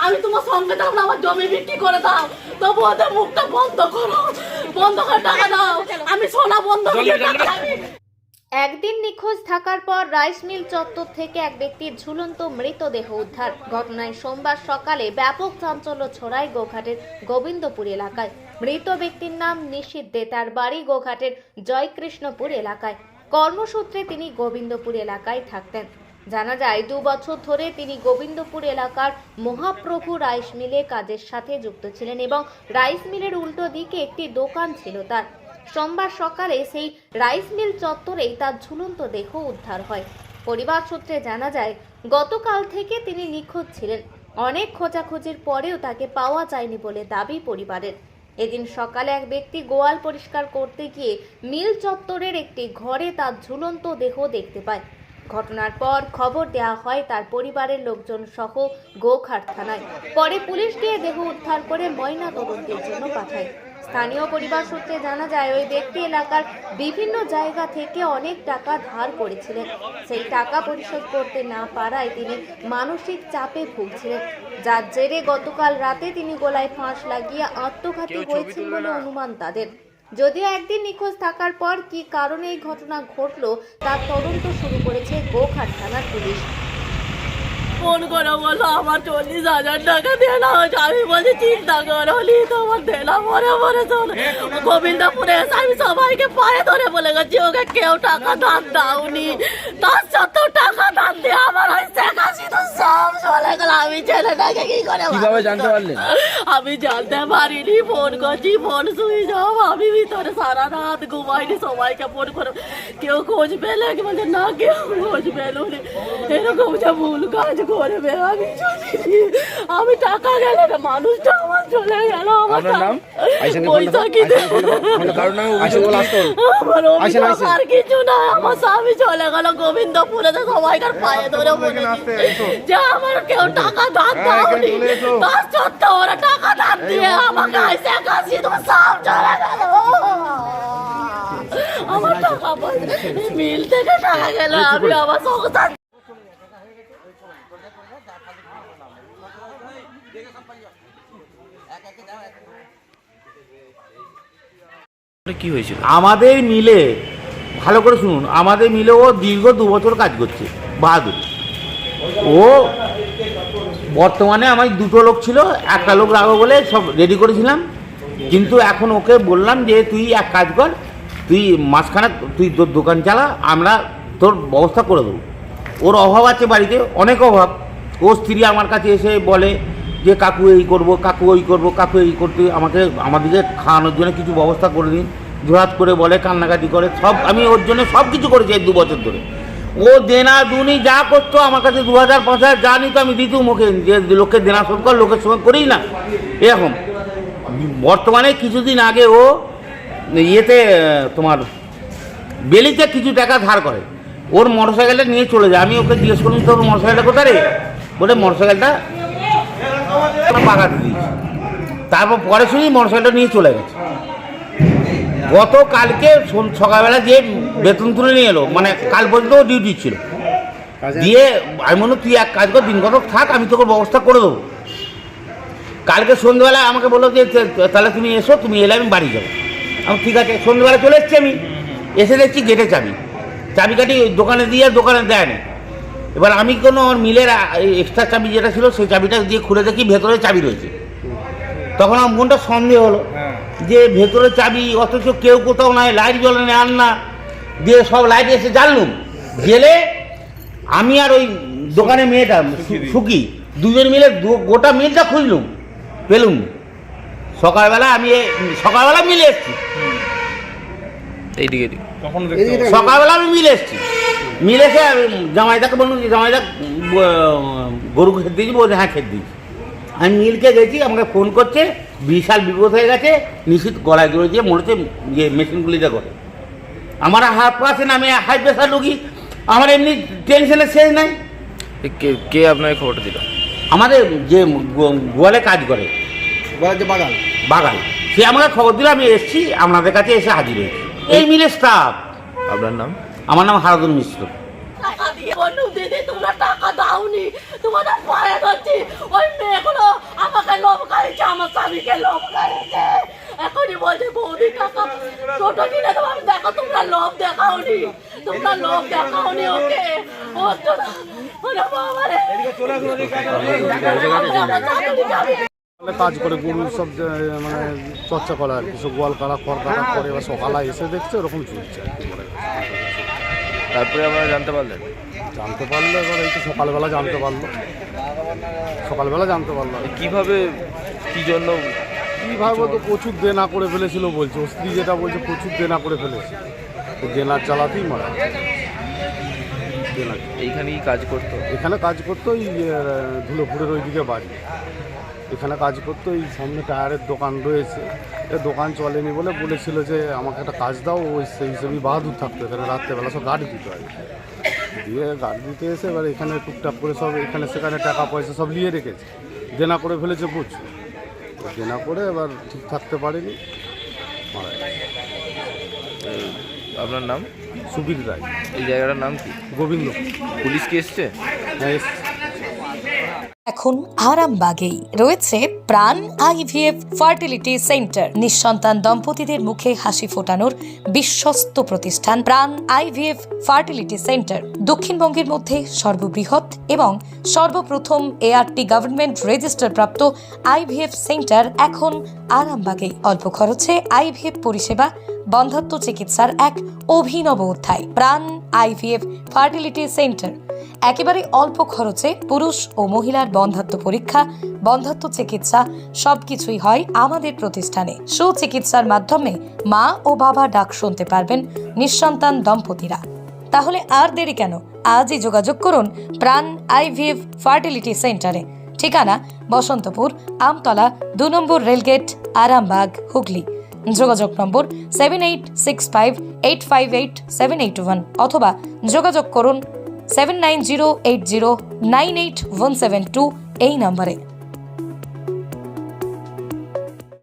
আমি তোমার সঙ্গে থাকলে আমার জমি বিক্রি করে দাও, তবু ওদের মুখটা বন্ধ করো, বন্ধ করে টাকা দাও, আমি সোনা বন্ধ করে একদিন নিখোঁজ থাকার পর রাইস মিল চত্বর থেকে এক ব্যক্তির ঝুলন্ত মৃতদেহ উদ্ধার। ঘটনায় সোমবার সকালে ব্যাপক চাঞ্চল্য ছড়ায় গোঘাটের গোবিন্দপুর এলাকায়। মৃত ব্যক্তির নাম নিশীথ দে, তার বাড়ি গোঘাটের জয়কৃষ্ণপুর এলাকায়। কর্মসূত্রে তিনি গোবিন্দপুর এলাকায় থাকতেন। জানা যায় 2 বছর ধরে তিনি গোবিন্দপুর এলাকার মহাপ্রভু রাইস মিলে কাজের সাথে যুক্ত ছিলেন এবং রাইস মিলের উল্টো দিকে একটি দোকান ছিল তার। সোমবার সকালে সেই রাইস মিল চত্বরেই তার ঝুলন্ত দেহ উদ্ধার হয়। পরিবার সূত্রে জানা যায় গতকাল থেকে তিনি নিখোঁজ ছিলেন। অনেক খোঁজাখুঁজির পরেও তাকে পাওয়া যায়নি বলে দাবি পরিবারের। এদিন সকালে এক ব্যক্তি গোয়াল পরিষ্কার করতে গিয়ে মিল চত্বরের একটি ঘরে তার ঝুলন্ত দেহ দেখতে পায়। ঘটনার পর খবর দেওয়া হয় তার পরিবারের লোকজন সহ গোঘাট থানায়। পরে পুলিশ গিয়ে দেহ উদ্ধার করে ময়না তদন্তের জন্য পাঠায়। স্থানীয় পরিবার সূত্রে জানা যায় ওই ব্যক্তি এলাকার বিভিন্ন জায়গা থেকে অনেক টাকা ধার করেছিলেন। সেই টাকা পরিশোধ করতে না পারায় তিনি মানসিক চাপে ভুগছিলেন, যার জেরে গতকাল রাতে তিনি গলায় ফাঁস লাগিয়ে আত্মঘাতী হয়েছেন বলে অনুমান তাদের। যদিও একদিন নিখোঁজ থাকার পর কি কারণে এই ঘটনা ঘটলো তার তদন্ত শুরু করেছে গোঘাট থানার পুলিশ। ফোন করে বললো আমার 40,000 টাকা দেনা হয়েছে। আমি বলছি চিন্তা করলি তোমার দেনা মরে মরে চলে। গোবিন্দপুরে এসে আমি সবাইকে পায়ে ধরে বলে গেছি ওকে কেউ টাকা ধার দাওনি, তার সত্ত্বেও টাকা ধার দিয়ে আমার হয়েছে কাশি তো সব চলে গেল। আমি ছেলেটাকে কি করে কিভাবে জানতে পারলেন? আমি জানতে পারিনি, ফোন করছি ফোন সুইচ অফ। আমি ভিতরে সারা রাত ঘুমাইনি, সবাইকে ফোন করে কেউ খোঁজ পেলে বলছে না কেউ খোঁজ পেল এরকম যে ভুল কাজ করবে। আমি টাকা গেলে না, মানুষটা আমার চলে গেল। আর কিছু না, আমার স্বামী চলে গেল গোবিন্দপুরে, সবাইকার পায়ে ধরে যে আমার কেউ টাকা ধার দাওনি, তার সত্ত্বেও ওরা টাকা ধার দিয়ে আমাকে আইসে কাশি তো সব চলে গেল। আমার টাকা মিল থেকে টাকা গেল, আমি আমার সংসার কি হয়েছিল আমাদের মিলে? ভালো করে শুনুন, আমাদের মিলে ও দীর্ঘ 2 বছর কাজ করছে বাহাদুর। ও বর্তমানে আমার 2টো লোক ছিল, একটা লোক রাখবো বলে সব রেডি করেছিলাম, কিন্তু এখন ওকে বললাম যে তুই এক কাজ কর, তুই মাঝখানে তুই তোর দোকান চালা, আমরা তোর ব্যবস্থা করে দেবো। ওর অভাব আছে বাড়িতে, অনেক অভাব। ও স্ত্রী আমার কাছে এসে বলে যে কাকু এই করবো, কাকু ওই করবো, কাকু এই করতে আমাদেরকে খাওয়ানোর জন্য কিছু ব্যবস্থা করে দিন। জোহাত করে বলে, কান্নাকাটি করে, সব আমি ওর জন্য সব কিছু করেছি এই 2 বছর ধরে। ও দেনা দুনি যা করতো আমার কাছে 2,000 5,000 যা নিত আমি দিতুম মুখে, যে লোকের দেনা শোধ কর, লোকের সঙ্গে করেই না এরকম। বর্তমানে কিছুদিন আগে ও ইয়েতে তোমার বেলিতে কিছু টাকা ধার করে, ওর মোটরসাইকেলটা নিয়ে চলে যায়। আমি ওকে জিজ্ঞেস করলাম তোর মোটরসাইকেলটা কোথায় রে? বলে মোটরসাইকেলটা পাকাতে দিয়েছি। তারপর পরে শুনি মোটরসাইকেলটা নিয়ে চলে গেছে। গতকালকে সকালবেলা যে বেতন তুলে নিয়ে এলো, মানে কাল পর্যন্ত ডিউটি ছিল, দিয়ে আমি মনে তুই এক কাজ কর, দিন কতক থাক, আমি তোকে ব্যবস্থা করে দেবো। কালকে সন্ধ্যেবেলায় আমাকে বললো যে তাহলে তুমি এসো, তুমি এলে আমি বাড়ি যাবো। আমি ঠিক আছে, সন্ধ্যেবেলা চলে এসছি। আমি এসে দেখছি গেটে চাবিকাঠি দোকানে দিয়ে দোকানে দেয় না। এবার আমি কোনো মিলের এক্সট্রা চাবি যেটা ছিল সেই চাবিটা দিয়ে খুলে দেখি ভেতরে চাবি রয়েছে। তখন আমার মনটা সন্দেহ হলো যে ভেতরে চাবি, অথচ কেউ কোথাও নাই, লাইট জ্বলে না, আর না দিয়ে সব লাইট এসে জ্বাললুম। জেলে আমি আর ওই দোকানে মেয়েটা সুকি দুজন মিলে গোটা মিলটা খুঁজলুম, পেলুম। সকালবেলা মিলে এসছি, সকালবেলা আমি মিলে এসছি। মিলে এসে জামাইদাকে বলুন যে জামাইদা গরু খেতে দিয়েছি, বলছে হ্যাঁ খেতে দিয়েছি। আমি মিলকে গেছি, আমাকে ফোন করছে বিশাল বিপদ হয়ে গেছে, নিশ্চিত গলায় জড়িয়ে দিয়ে মরেছে, যে মেশিনগুলিতে করে। আমার হাত পাশে না, আমি হাই প্রেশার রোগী, আমার এমনি টেনশনের শেষ নাই। কে আপনাকে খবরটা দিল? আমাদের যে গোয়ালে কাজ করে, বাগাল, সে আমাকে খবর দিল। আমি এসেছি, আপনাদের কাছে এসে হাজির হয়েছি। এই মিলে স্টাফ। আপনার নাম? আমার নাম হারাধন মিশ্র। টাকা দিয়ে দিদি তোমরা টাকা দাওনি, তোমাদের পায়ে ধরছি। ওই মেয়েগুলো আমাকে লোভ খাইছে, আমার স্বামীকে লোভ খাইছে। এখনই বলছে বৌদি টাকা টোটো কিনে দেবো। আমি দেখো তোমরা লোভ দেখাওনি, তোমরা লোভ দেখাওনি ওকে। ও তো ওরে বাবা রে, কাজ করে গরু সব মানে চর্চা করা আর কি, সব গোয়াল কাটা খড় কাটা করে, এবার সকালে এসে দেখছে ওরকম চলছে আর কি। তারপরে আপনারা জানতে পারলেন? জানতে পারলো এবার এই তো সকালবেলা জানতে পারলো, কিভাবে কি জন্য? কীভাবে তো প্রচুর দেনা করে ফেলেছিল বলছে, ও স্ত্রী যেটা বলছে প্রচুর দেনা করে ফেলেছে, তো দেনার চালাতেই মারা দেনা। এইখানেই কাজ করতো? এখানে কাজ করতো, ওই ধুলোপুরের ওইদিকে বাড়ি, এখানে কাজ করতো। এই সামনে টায়ারের দোকান রয়েছে, দোকান চলেনি বলে বলেছিল যে আমাকে একটা কাজ দাও, ওই সেই হিসেবেই বাহাদুর থাকতো। এখানে রাত্রেবেলা সব গাড়ি দিতে হয়, দিয়ে গাড়ি দিতে এসে এবার এখানে টুকটাক করে সব এখানে সেখানে টাকা পয়সা সব নিয়ে রেখেছে, দেনা করে ফেলেছে প্রচুর। দেনা করে এবার ঠিক থাকতে পারেনি, মারা গেছে। আপনার নাম? সুবীর রায়। এই জায়গাটার নাম কি? গোবিন্দ। পুলিশ কি এসছে? হ্যাঁ এসছে। এখন আরামবাগেই রয়েছে প্রাণ আইভিএফ ফার্টিলিটি সেন্টার। নিঃসন্তান দম্পতিদের মুখে হাসি ফোটানোর বিশ্বস্ত প্রতিষ্ঠান প্রাণ আইভিএফ ফার্টিলিটি সেন্টার দক্ষিণবঙ্গের মধ্যে সর্ববৃহৎ এবং সর্বপ্রথম এআরটি গভর্নমেন্ট রেজিস্টার প্রাপ্ত আইভিএফ সেন্টার এখন আরামবাগেই। অল্প খরচে আইভিএফ পরিষেবা, বন্ধ্যাত্ব চিকিৎসার এক অভিনব অধ্যায়। প্রাণ আইভিএফ ফার্টিলিটি সেন্টার একেবারে অল্প খরচে পুরুষ ও মহিলার বন্ধ্যাত্ব পরীক্ষা, বন্ধ্যাত্ব চিকিৎসা সবকিছুই হয় আমাদের প্রতিষ্ঠানে। সুচিকিৎসার মাধ্যমে মা ও বাবা ডাক শুনতে পারবেন নিঃসন্তান দম্পতিরা। তাহলে আর দেরি কেন? আজই যোগাযোগ করুন প্রাণ আইভিএফ ফার্টিলিটি সেন্টারে। ঠিকানা বসন্তপুর, আমতলা, 2 নম্বর রেলগেট, আরামবাগ, হুগলি। যোগাযোগ নম্বর 7865858781 অথবা যোগাযোগ করুন 7908098172 এই নম্বরে।